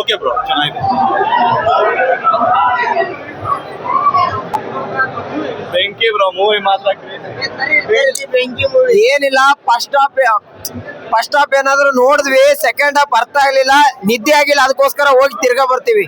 Okay bro, ಚೆನ್ನಾಗಿದೆ. ಬೆಂಕಿ bro, movie ಮಾತ್ರ ಏನಿಲ್ಲ. ಫಸ್ಟ್ ಹಾಫ್ ಏನಾದ್ರು ನೋಡಿದ್ವಿ, ಸೆಕೆಂಡ್ ಹಾಫ್ ಅರ್ಥ ಆಗ್ಲಿಲ್ಲ, ನಿದ್ದೆ ಆಗಿಲ್ಲ, ಅದಕ್ಕೋಸ್ಕರ ಹೋಗಿ ತಿರ್ಗಾ ಬರ್ತೀವಿ.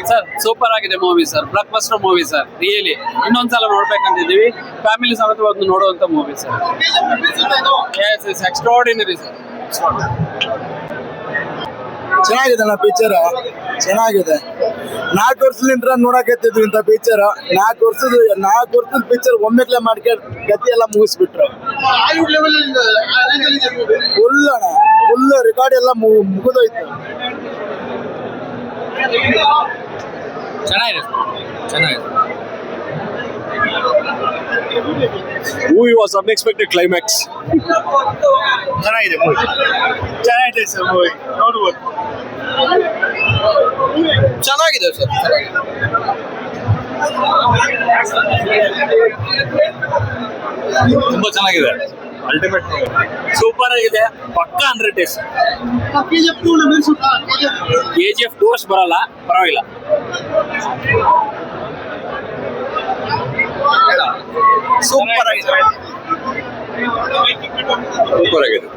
ಸರ್ ಸೂಪರ್ ಆಗಿದೆ movie sir, blockbuster movie sir, really ಇನ್ನೊಂದ್ಸಲ ನೋಡ್ಬೇಕಂತಿದ್ದೀವಿ. ಫ್ಯಾಮಿಲಿ ಸಮೇತ ಒಂದು ನೋಡುವಂತ ಮೂವಿ ಸರ್. Extraordinary sir. ಚೆನ್ನಾಗಿದೆ ಅಣ್ಣ ಪಿಕ್ಚರ್, ಚೆನ್ನಾಗಿದೆ. 4 ವರ್ಷದಿಂದ ನೋಡಕತ್ತಿದ್ವಿ ಇಂಥ ಪಿಕ್ಚರ್. 4 ವರ್ಷದ ಪಿಕ್ಚರ್ ಒಮ್ಮೆಗ್ಲೆ ಮಾಡ್ಕೊಂಡು ಗತಿ ಎಲ್ಲ ಮುಗಿಸ್ಬಿಟ್ರು. ಫುಲ್ ರೆಕಾರ್ಡ್ ಎಲ್ಲ ಮುಗಿದೋಯ್ತು. ಚೆನ್ನಾಗಿದೆ. Movie was unexpected climax. ಚೆನ್ನಾಗಿದೆ ಮೂವಿ, ಚೆನ್ನಾಗಿದೆ ಸರ್ ಮೂವಿ, ನೋಡ್ಬೋದು. ಚೆನ್ನಾಗಿದೆ ಸರ್, ತುಂಬಾ ಚೆನ್ನಾಗಿದೆ. ಅಲ್ಟಿಮೇಟ್ ಸೂಪರ್ ಆಗಿದೆ, ಪಕ್ಕ 100 ಡೇಸ್. KGF 2 ಅಷ್ಟು ಬರಲ್ಲ, ಪರವಾಗಿಲ್ಲ. ಸೂಪರ್ ಆಗಿದೆ. ಸೂಪರ್ ಆಗಿದೆ.